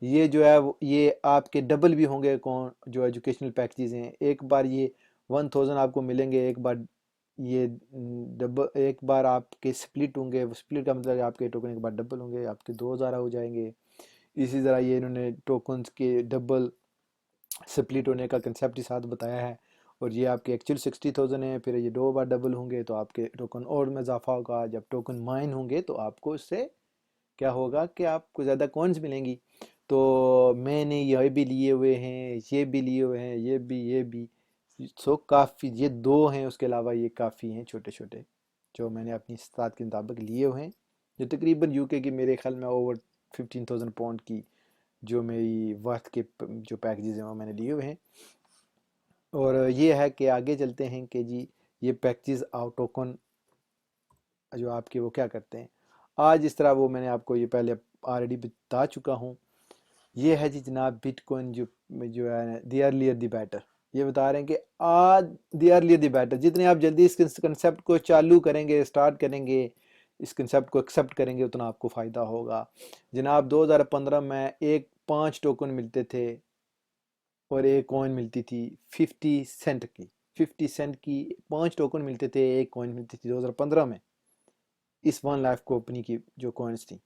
[SPEAKER 1] یہ جو ہے یہ آپ کے ڈبل بھی ہوں گے کون جو ایجوکیشنل پیکیجز ہیں، ایک بار یہ 1000 آپ کو ملیں گے، ایک بار یہ ڈبل، ایک بار آپ کے سپلٹ ہوں گے، سپلٹ کا مطلب آپ کے ٹوکن ایک بار ڈبل ہوں گے، آپ کے 2000 ہو جائیں گے۔ اسی طرح یہ انہوں نے ٹوکنز کے ڈبل سپلٹ ہونے کا کنسیپٹ ساتھ بتایا ہے، اور یہ آپ کے ایکچوئل 60,000 ہیں، پھر یہ 2 بار ڈبل ہوں گے تو آپ کے ٹوکن اور میں اضافہ ہوگا۔ جب ٹوکن مائن ہوں گے تو آپ کو اس سے کیا ہوگا کہ آپ کو زیادہ کوائنز ملیں گی۔ تو میں نے یہ بھی لیے ہوئے ہیں، یہ بھی لیے ہوئے ہیں، یہ بھی سو کافی، یہ 2 ہیں، اس کے علاوہ یہ کافی ہیں چھوٹے چھوٹے جو میں نے اپنی استطاعت کے مطابق لیے ہوئے ہیں، جو تقریباً یو کے کی میرے خیال میں اوور 15,000 پاؤنڈ کی جو میری ورتھ کے جو پیکجز ہیں وہ میں نے لیے ہوئے ہیں۔ اور یہ ہے کہ آگے چلتے ہیں کہ جی یہ پیکجز آؤٹ ٹوکن جو آپ کے وہ کیا کرتے ہیں آج اس طرح، وہ میں نے آپ کو یہ پہلے آلریڈی بتا چکا ہوں۔ یہ ہے جی جناب بٹ کوائن جو ہے دی ارلیئر دی بیٹر، یہ بتا رہے ہیں کہ آج دی ارلیئر دی بیٹر، جتنے آپ جلدی اس کنسیپٹ کو چالو کریں گے، سٹارٹ کریں گے، اس کنسیپٹ کو ایکسیپٹ کریں گے، اتنا آپ کو فائدہ ہوگا۔ جناب 2015 میں 5 ٹوکن ملتے تھے اور ایک کوائن ملتی تھی 50 سینٹ کی، 50 سینٹ کی 5 ٹوکن ملتے تھے، ایک کوائن ملتی تھی 2015 میں، اس ون لائف کمپنی کی جو کوائنز تھیں۔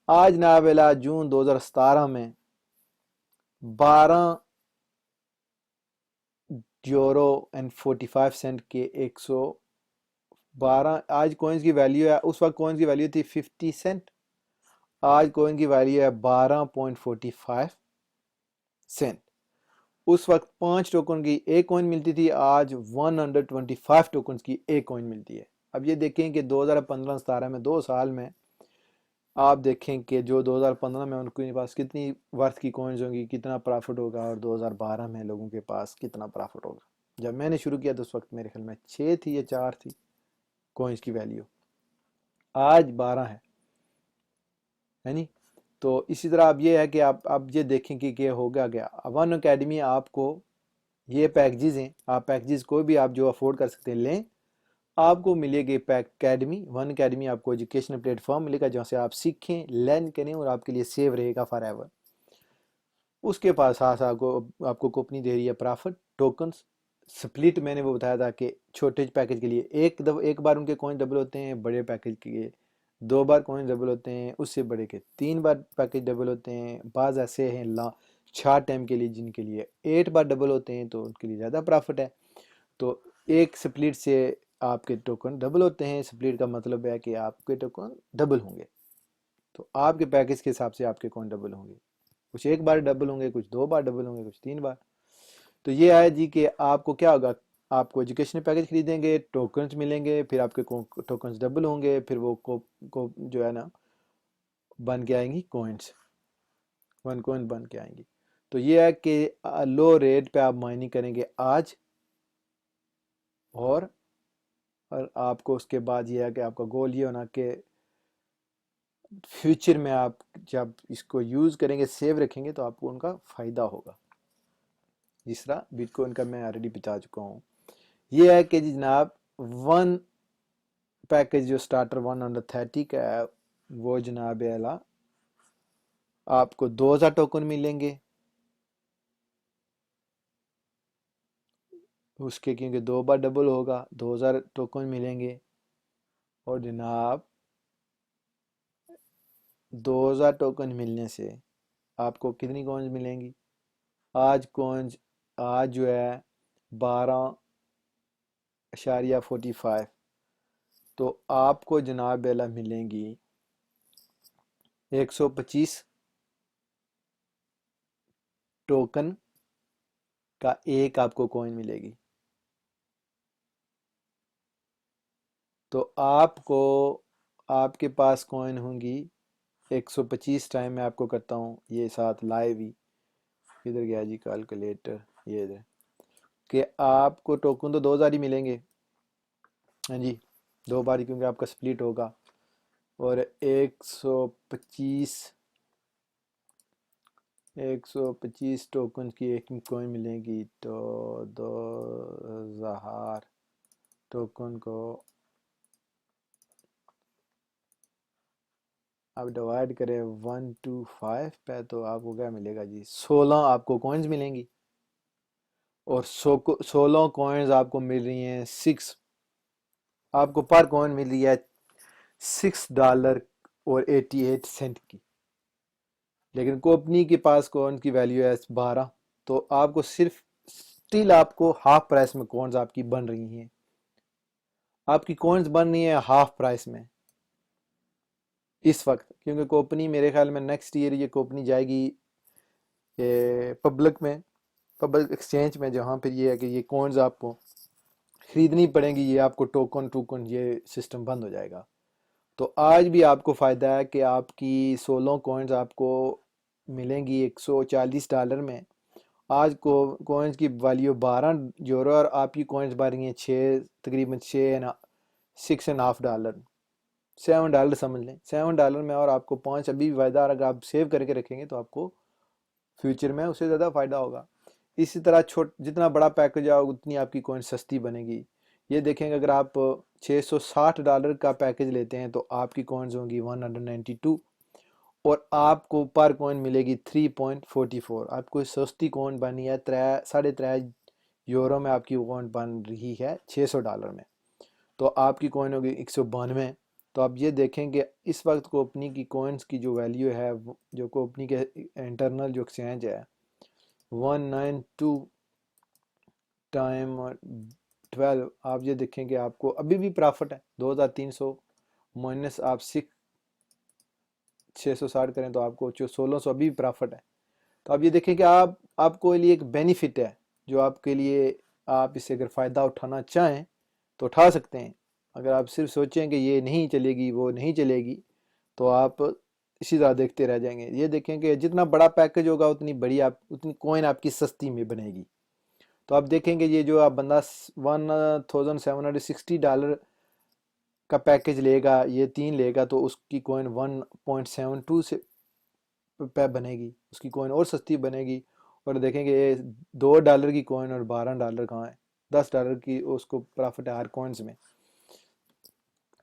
[SPEAKER 1] آج نابلا جون 2017 میں 12 یورو اینڈ 45 سینٹ کے 112 آج کوائنز کی ویلیو ہے، اس وقت کوائنز کی ویلیو تھی 50 سینٹ، آج کوائن کی ویلیو ہے 12.45 سینٹ۔ اس وقت 5 ٹوکن کی ایک کوائن ملتی تھی، آج 125 ٹوکنز کی ایک کوائن ملتی ہے۔ اب یہ دیکھیں کہ 2015-17 میں 2 سال میں آپ دیکھیں کہ جو 2015 میں ان کے پاس کتنی ورتھ کی کوائنز ہوں گی، کتنا پرافٹ ہوگا، اور 2012 میں لوگوں کے پاس کتنا پرافٹ ہوگا۔ جب میں نے شروع کیا تو اس وقت میرے خیال میں 6 تھی یا 4 تھی کوائنز کی ویلیو، آج 12 ہے نہیں۔ تو اسی طرح اب یہ ہے کہ آپ یہ دیکھیں کہ کیا ہوگا گیا ون اکیڈمی آپ کو یہ پیکجز ہیں، آپ پیکجز کو بھی آپ جو افورڈ کر سکتے ہیں لیں، آپ کو ملے گی اکیڈمی، ون اکیڈمی آپ کو ایجوکیشنل پلیٹ فارم ملے گا جہاں سے آپ سیکھیں، لرن کریں، اور آپ کے لیے سیو رہے گا فار ایور۔ اس کے پاس ساتھ آپ کو کمپنی دے رہی ہے پرافٹ ٹوکنز سپلٹ، میں نے وہ بتایا تھا کہ چھوٹے پیکج کے لیے ایک بار ان کے کوائن ڈبل ہوتے ہیں، بڑے پیکج کے لیے 2 بار کوائن ڈبل ہوتے ہیں، اس سے بڑے کے 3 بار پیکج ڈبل ہوتے ہیں۔ بعض ایسے ہیں شارٹ ٹائم کے لیے جن کے لیے 8 بار ڈبل ہوتے ہیں، تو ان کے لیے زیادہ پرافٹ ہے۔ تو ایک سپلٹ سے آپ کے ٹوکن ڈبل ہوتے ہیں، سپلٹ کا مطلب ہے کہ آپ کے ٹوکن ڈبل ہوں گے، تو آپ کے پیکج کے حساب سے آپ کے کوائن ڈبل ہوں گے، کچھ ایک بار ڈبل ہوں گے، کچھ 2 بار ڈبل ہوں گے، کچھ 3 بار۔ تو یہ ہے جی کہ آپ کو کیا ہوگا، آپ کو ایجوکیشن پیکج خریدیں گے، ٹوکنز ملیں گے، پھر آپ کے ٹوکنز ڈبل ہوں گے، پھر وہ کو جو ہے نا بن کے آئیں گی کوائنس، ون کوائن بن کے آئیں گی۔ تو یہ ہے کہ لو ریٹ پہ آپ مائننگ کریں گے آج، اور آپ کو اس کے بعد یہ ہے کہ آپ کا گول یہ ہونا کہ فیوچر میں آپ جب اس کو یوز کریں گے، سیو رکھیں گے، تو آپ کو ان کا فائدہ ہوگا۔ جس طرح بٹ کوائن کا میں آلریڈی بتا چکا ہوں۔ یہ ہے کہ جناب ون پیکج جو سٹارٹر 130 کا ہے، وہ جناب اعلیٰ آپ کو 2000 ٹوکن ملیں گے اس کے، کیونکہ 2 بار ڈبل ہوگا، 2000 ٹوکن ملیں گے، اور جناب 2000 ٹوکن ملنے سے آپ کو کتنی کوئنز ملیں گی؟ آج جو ہے 12.45، تو آپ کو جناب اعلیٰ ملیں گی 125 ٹوکن کا ایک آپ کو کوئن ملے گی۔ تو آپ کے پاس کوئن ہوں گی 125 ٹائم، میں آپ کو کرتا ہوں یہ ساتھ لائیو ہی، ادھر گیا جی کیلکولیٹر، یہ ادھر، کہ آپ کو ٹوکن تو 2000 ہی ملیں گے، ہاں جی 2 بار کیونکہ آپ کا سپلٹ ہوگا، اور 125 ٹوکن کی ایک کوئن ملے گی، تو 2000 ٹوکن کو آپ ڈیوائڈ کریں 125 پہ، تو آپ کو کیا ملے گا جی؟ 16 آپ کو کوئنز ملیں گی، اور 16 کوئنز آپ کو مل رہی ہیں 6، آپ کو پر کوئن مل رہی ہے $6.88 کی، لیکن کمپنی کے پاس کوئنز کی ویلیو ہے 12، تو آپ کو صرف سٹل آپ کو ہاف پرائس میں کوئنز آپ کی بن رہی ہیں، آپ کی کوئنز بن رہی ہیں ہاف پرائس میں اس وقت، کیونکہ کمپنی میرے خیال میں نیکسٹ ایئر یہ کمپنی جائے گی پبلک ایکسچینج میں، جہاں پھر یہ ہے کہ یہ کوئنز آپ کو خریدنی پڑیں گی، یہ آپ کو ٹوکن یہ سسٹم بند ہو جائے گا۔ تو آج بھی آپ کو فائدہ ہے کہ آپ کی 16 کوئنز آپ کو ملیں گی $140 میں، آج کو کوئنز کی ویلیو $12، اور آپ کی کوئنز بن رہی ہیں تقریباً $6.5، $7 سمجھ لیں، $7 میں، اور آپ کو 5 ابھی بھی فائدہ، اگر آپ سیو کر کے رکھیں گے تو آپ کو فیوچر میں اس سے زیادہ فائدہ ہوگا۔ اسی طرح جتنا بڑا پیکج آؤ اتنی آپ کی کوئن سستی بنے گی۔ یہ دیکھیں کہ اگر آپ $660 کا پیکج لیتے ہیں تو آپ کی کوئنز ہوں گی 192، اور آپ کو پر کوئن ملے گی 3.44، آپ کو سستی کوئن بنی ہے 3.5 میں، آپ کی کوئن بن رہی ہے $600 میں، تو آپ کی کوئن ہوگی 192۔ تو آپ یہ دیکھیں کہ اس وقت کمپنی کی کوئنز کی جو ویلیو ہے، جو کمپنی کے انٹرنل جو ایکسچینج ہے، 192 ٹائم 12، آپ یہ دیکھیں کہ آپ کو ابھی بھی پرافٹ ہے 2300 مائنس آپ 660 کریں تو آپ کو 1600 ابھی بھی پرافٹ ہے۔ تو آپ یہ دیکھیں کہ آپ کو لیے ایک بینیفٹ ہے جو آپ کے لیے، آپ اس سے اگر فائدہ اٹھانا چاہیں تو اٹھا سکتے ہیں۔ اگر آپ صرف سوچیں کہ یہ نہیں چلے گی وہ نہیں چلے گی تو آپ اسی طرح دیکھتے رہ جائیں گے۔ یہ دیکھیں کہ جتنا بڑا پیکج ہوگا اتنی کوئن آپ کی سستی میں بنے گی۔ تو آپ دیکھیں گے یہ جو آپ بندہ $1760 کا پیکج لے گا، یہ 3 لے گا، تو اس کی کوئن 1.72 سے پہ بنے گی، اس کی کوئن اور سستی بنے گی۔ اور دیکھیں گے یہ $2 کی کوئن اور $12 کہاں ہے، $10 کی اس کو پرافٹ ہے ہر کوئنز میں۔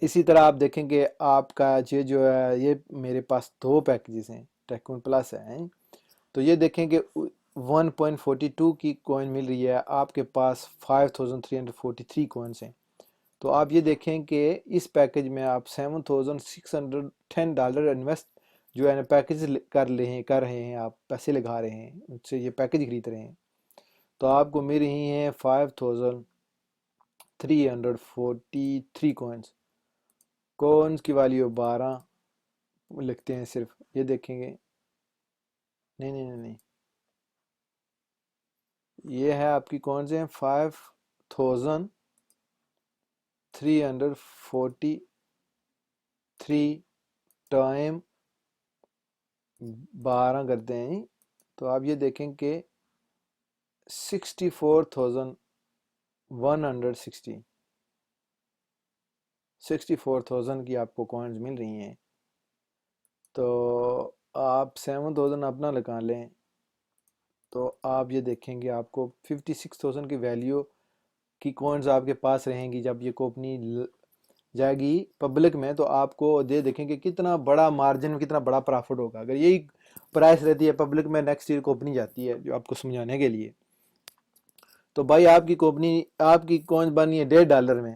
[SPEAKER 1] اسی طرح آپ دیکھیں کہ آپ کا یہ جو ہے، یہ میرے پاس 2 پیکجز ہیں، ٹیکون پلس ہیں، تو یہ دیکھیں کہ 1.42 کی کوئن مل رہی ہے، آپ کے پاس 5343 کوئنز ہیں۔ تو آپ یہ دیکھیں کہ اس پیکج میں آپ $7610 انویسٹ جو ہے پیکج کر رہے ہیں، آپ پیسے لگا رہے ہیں، ان سے یہ پیکج خرید رہے ہیں، تو آپ کو مل رہی ہیں 5343 کوئنز کی ویلیو 12 لکھتے ہیں صرف، یہ دیکھیں گے، نہیں، یہ ہے آپ کی کوئنز ہیں 5343 ٹائم 12 کرتے ہیں، تو آپ یہ دیکھیں کہ 64,000 کی آپ کو کوئنز مل رہی ہیں۔ تو آپ 7,000 اپنا لگا لیں تو آپ یہ دیکھیں گے آپ کو 56,000 کی ویلیو کی کوئنز آپ کے پاس رہیں گی۔ جب یہ کمپنی جائے گی پبلک میں تو آپ کو دیکھیں کہ کتنا بڑا مارجن، کتنا بڑا پرافٹ ہوگا۔ اگر یہی پرائس رہتی ہے پبلک میں، نیکسٹ ایئر کمپنی جاتی ہے جو آپ کو سمجھانے کے لیے، تو بھائی آپ کی کوئنز بنی ہے $1.5 میں،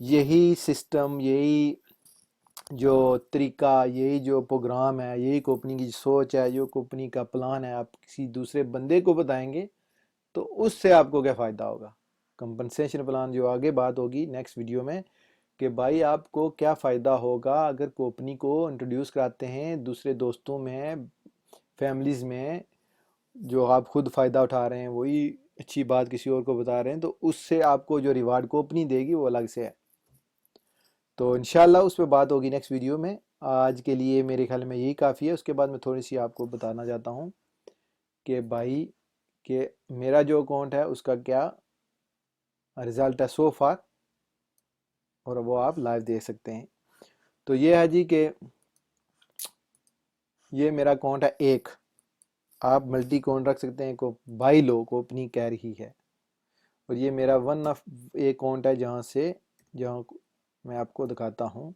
[SPEAKER 1] یہی سسٹم، یہی جو طریقہ، یہی جو پروگرام ہے، یہی کمپنی کی سوچ ہے، جو کمپنی کا پلان ہے، آپ کسی دوسرے بندے کو بتائیں گے تو اس سے آپ کو کیا فائدہ ہوگا؟ کمپنسیشن پلان جو آگے بات ہوگی نیکسٹ ویڈیو میں، کہ بھائی آپ کو کیا فائدہ ہوگا اگر کمپنی کو انٹروڈیوس کراتے ہیں دوسرے دوستوں میں، فیملیز میں، جو آپ خود فائدہ اٹھا رہے ہیں وہی اچھی بات کسی اور کو بتا رہے ہیں، تو اس سے آپ کو جو ریوارڈ کمپنی دے گی وہ الگ سے ہے۔ تو انشاءاللہ اس پہ بات ہوگی نیکسٹ ویڈیو میں۔ آج کے لیے میرے خیال میں یہی کافی ہے۔ اس کے بعد میں تھوڑی سی آپ کو بتانا چاہتا ہوں کہ بھائی کہ میرا جو اکاؤنٹ ہے اس کا کیا رزلٹ ہے سو فار، اور وہ آپ لائیو دیکھ سکتے ہیں۔ تو یہ ہے جی کہ یہ میرا اکاؤنٹ ہے ایک، آپ ملٹی اکاؤنٹ رکھ سکتے ہیں، کو بائی لو کو اپنی کہہ رہی ہے، اور یہ میرا ون آف ایک اکاؤنٹ ہے جہاں میں آپ کو دکھاتا ہوں،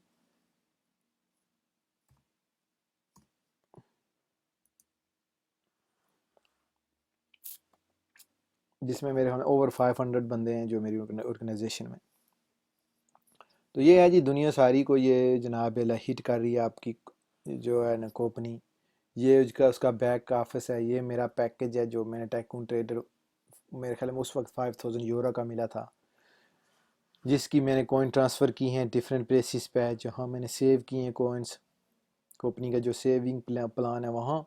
[SPEAKER 1] جس میں میرے اوور 500 بندے ہیں جو میری آرگنائزیشن میں۔ تو یہ ہے جی دنیا ساری کو یہ جناب ہٹ کر رہی ہے آپ کی جو ہے نا کمپنی، یہ اس کا بیک آفس ہے، یہ میرا پیکج ہے جو میں نے ٹیکون ٹریڈر میرے خیال میں اس وقت 5000 یورو کا ملا تھا، جس کی میں نے کوئن ٹرانسفر کی ہیں ڈیفرنٹ پلیسز پہ، جہاں میں نے سیو کی ہیں کوئنس، کمپنی کا جو سیونگ پلان ہے وہاں،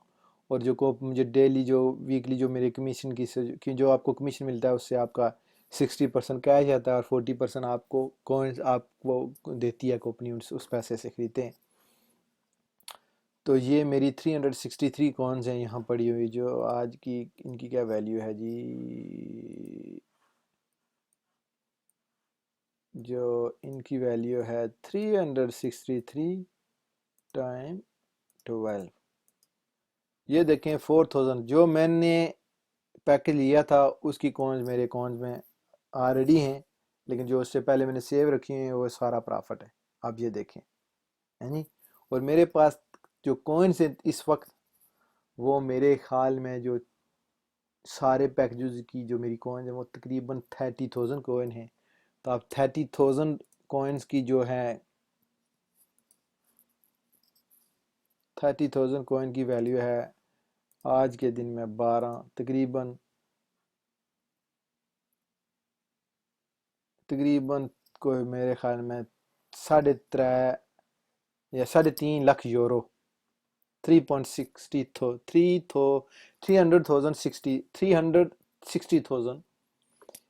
[SPEAKER 1] اور جو مجھے ڈیلی جو ویکلی جو میرے کمیشن کی جو آپ کو کمیشن ملتا ہے اس سے آپ کا 60% کیش جاتا ہے، اور 40% آپ کو کوئنس آپ کو دیتی ہے کمپنی، اس پیسے سے خریدتے ہیں۔ تو یہ میری 363 کوئنز ہیں یہاں پڑی ہوئی، جو آج کی ان کی کیا ویلیو ہے جی، جو ان کی ویلیو ہے 363 ٹائم 12، یہ دیکھیں 4000 جو میں نے پیکج لیا تھا اس کی کوئنز میرے اکاؤنٹ میں آلریڈی ہیں، لیکن جو اس سے پہلے میں نے سیو رکھی ہیں وہ سارا پرافٹ ہے، آپ یہ دیکھیں ہے نی۔ اور میرے پاس جو کوئنز ہیں اس وقت، وہ میرے خیال میں جو سارے پیکجز کی جو میری کوئنز ہیں وہ تقریباً 30,000 کوئن ہیں۔ تو آپ 30,000 کوئنز کی جو ہے 30,000 کوئن کی ویلیو ہے آج کے دن میں تقریباً کوئی میرے خیال میں 3.5 یا 3.5 لاکھ یورو، 360,000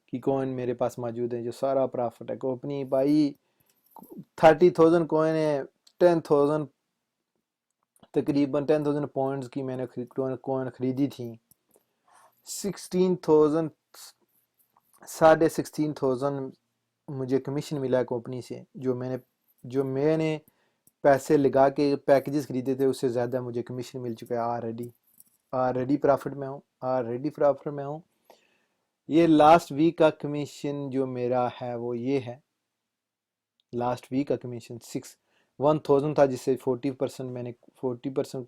[SPEAKER 1] کی کوئن میرے پاس موجود ہیں، جو سارا پرافٹ ہے کمپنی بھائی۔ 30,000 کوئن ہے، 10,000 تقریباً 10,000 پوائنٹس کی میں نے کوئن خریدی تھی، 16,000 16,500 مجھے کمیشن ملا ہے کمپنی سے، جو میں نے پیسے لگا کے پیکجز خریدے تھے اس سے زیادہ مجھے کمیشن مل چکا ہے آلریڈی پرافٹ میں ہوں۔ یہ لاسٹ ویک کا کمیشن جو میرا ہے وہ یہ ہے، لاسٹ ویک کا کمیشن 1000 تھا، جس سے 40% میں نے 40%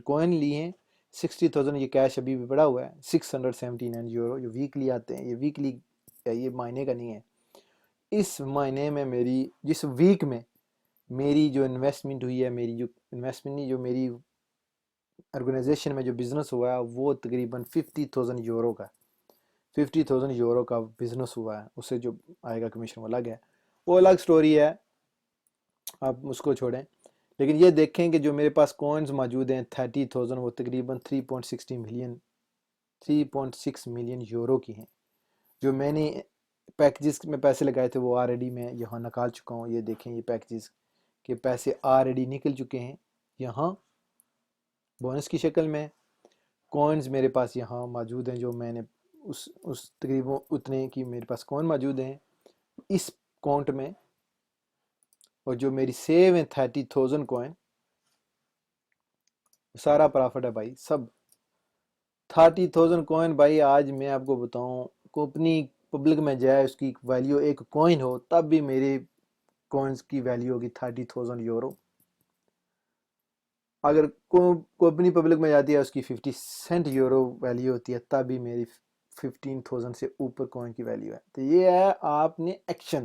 [SPEAKER 1] کوئن لی ہیں، 60,000 یہ کیش ابھی بھی پڑا ہوا ہے، 679 یورو جو ویکلی آتے ہیں، یہ ویکلی یہ مہینے کا نہیں ہے۔ اس مہینے میں جس ویک میں میری جو انویسٹمنٹ ہوئی ہے، میری جو انویسٹمنٹ نہیں، جو میری آرگنائزیشن میں جو بزنس ہوا ہے وہ تقریباً 50,000 یورو کا 50,000 یورو کا بزنس ہوا ہے، اس سے جو آئے گا کمیشن وہ الگ ہے، وہ الگ سٹوری ہے، آپ اس کو چھوڑیں۔ لیکن یہ دیکھیں کہ جو میرے پاس کوئنز موجود ہیں 30,000، وہ تقریباً 3.6 ملین یورو کی ہیں، جو میں نے پیکجز میں پیسے لگائے تھے وہ آلریڈی میں یہاں نکال چکا ہوں۔ یہ دیکھیں یہ پیکجز کے پیسے آلریڈی نکل چکے ہیں یہاں بونس کی شکل میں، کوئنز میرے پاس یہاں موجود ہیں، جو میں نے اس تقریباً اتنے کی میرے پاس کوئن موجود ہیں اس اکاؤنٹ میں، اور جو میری سیو ہیں 30,000 کوئن، سارا پرافٹ ہے بھائی سب 30,000 کوئن۔ بھائی آج میں آپ کو بتاؤں، کمپنی پبلک میں جائے اس کی ویلیو ایک کوئن ہو تب بھی میرے کوئنز کی ویلیو ہوگی 30,000 یورو، اگر کمپنی پبلک میں جاتی ہے اس کی 50 سینٹ یورو ویلیو ہوتی ہے تب بھی میری 15,000 سے اوپر کوئن کی ویلیو ہے۔ تو یہ ہے آپ نے ایکشن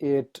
[SPEAKER 1] 8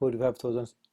[SPEAKER 1] 45,000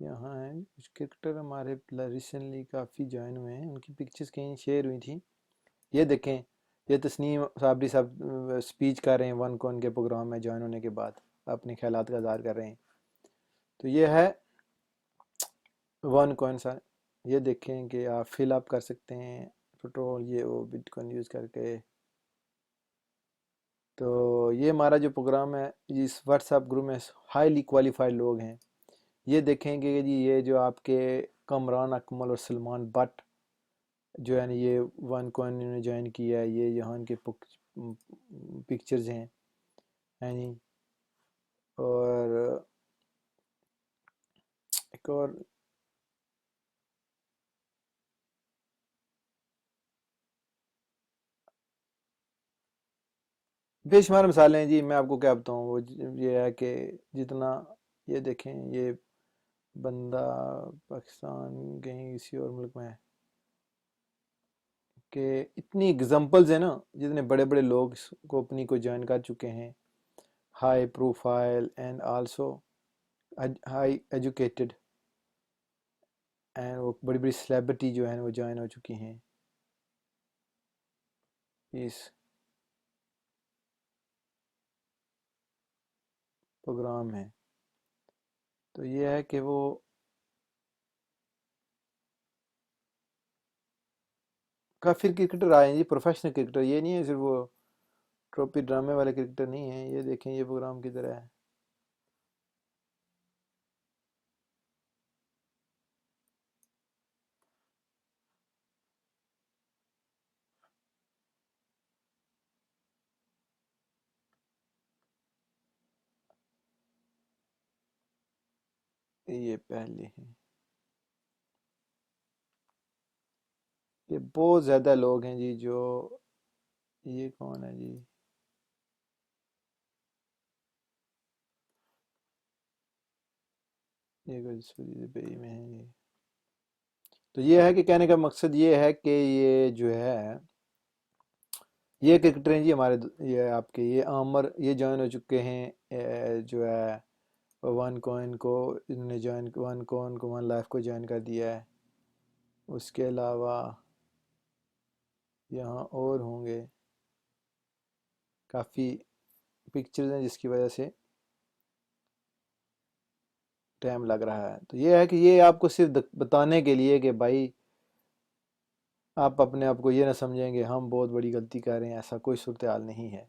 [SPEAKER 1] یہاں ہیں کچھ کرکٹر ہمارے ریسنٹلی کافی جوائن ہوئے ہیں، ان کی پکچرز کہیں شیئر ہوئی تھی. یہ دیکھیں، یہ تسنیم صابری صاحب سپیچ کر رہے ہیں ون کون کے پروگرام میں جوائن ہونے کے بعد، اپنے خیالات کا اظہار کر رہے ہیں. تو یہ ہے ون کوائن سا. یہ دیکھیں کہ آپ فل اپ کر سکتے ہیں پیٹرول یہ وہ بٹ کوائن یوز کر کے. تو یہ ہمارا جو پروگرام ہے اس واٹس ایپ گروپ میں ہائیلی کوالیفائڈ لوگ ہیں. یہ دیکھیں کہ جی یہ جو آپ کے کمران اکمل اور سلمان بٹ جو ہے نا یہ ون کوائن نے جوائن کیا ہے، یہ یہاں کے پکچرز ہیں جی. اور ایک اور بے شمار مثالیں ہیں جی، میں آپ کو کیا بتاؤں. وہ یہ ہے کہ جتنا یہ دیکھیں، یہ بندہ پاکستان کہیں کسی اور ملک میں ہے کہ اتنی اگزامپلز ہیں نا، جتنے بڑے بڑے لوگ اس کمپنی کو جوائن کر چکے ہیں، high profile and also high educated, and وہ بڑی بڑی سلیبریٹی جو ہیں وہ جوائن ہو چکی ہیں اس پروگرام میں. تو یہ ہے کہ وہ کافی کرکٹر آئے ہیں جی، پروفیشنل کرکٹر، یہ نہیں ہے صرف وہ ٹروپی ڈرامے والے کرکٹر نہیں ہیں. یہ دیکھیں یہ پروگرام کی طرح ہے. یہ پہلے ہیں، یہ بہت زیادہ لوگ ہیں جی. جو یہ کون ہے جی، یہ کوئی سعودی دبئی میں ہے یہ. تو یہ ہے کہ کہنے کا مقصد یہ ہے کہ یہ جو ہے یہ کرکٹر ہیں جی ہمارے یہ آپ کے یہ عامر یہ جوائن ہو چکے ہیں جو ہے ون کوائن کو انہوں نے جوائن ون کوائن کو ون لائف کو جوائن کر دیا ہے. اس کے علاوہ یہاں اور ہوں گے کافی پکچرز ہیں جس کی وجہ سے ٹائم لگ رہا ہے. تو یہ ہے کہ یہ آپ کو صرف بتانے کے لیے کہ بھائی آپ اپنے آپ کو یہ نہ سمجھیں کہ ہم بہت بڑی غلطی کر رہے ہیں، ایسا کوئی صورتحال نہیں ہے.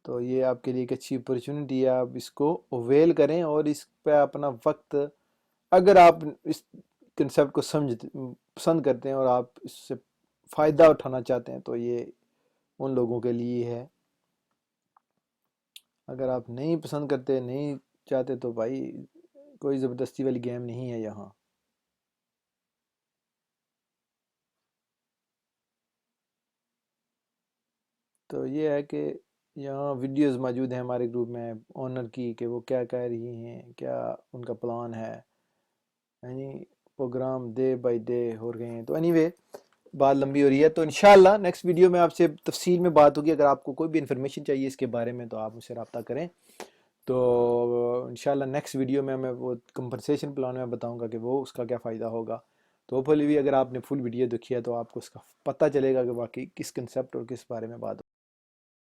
[SPEAKER 1] تو یہ آپ کے لیے ایک اچھی اپرچونٹی ہے، آپ اس کو اویل کریں اور اس پہ اپنا وقت، اگر آپ اس کنسیپٹ کو پسند کرتے ہیں اور آپ اس سے فائدہ اٹھانا چاہتے ہیں تو یہ ان لوگوں کے لیے ہے. اگر آپ نہیں پسند کرتے نہیں چاہتے تو بھائی کوئی زبردستی والی گیم نہیں ہے یہاں. تو یہ ہے کہ یہاں ویڈیوز موجود ہیں ہمارے گروپ میں اونر کی کہ وہ کیا کہہ رہی ہیں، کیا ان کا پلان ہے. یعنی پروگرام ڈے بائی ڈے ہو گئے ہیں. تو اینی وے بات لمبی ہو رہی ہے، تو انشاءاللہ نیکسٹ ویڈیو میں آپ سے تفصیل میں بات ہوگی. اگر آپ کو کوئی بھی انفارمیشن چاہیے اس کے بارے میں تو آپ مجھ سے رابطہ کریں. تو انشاءاللہ نیکسٹ ویڈیو میں وہ کمپنسیشن پلان میں بتاؤں گا کہ وہ اس کا کیا فائدہ ہوگا. تو ہوپفلی بھی اگر آپ نے فل ویڈیو دیکھی ہے تو آپ کو اس کا پتہ چلے گا کہ واقعی کس کنسیپٹ اور کس بارے میں بات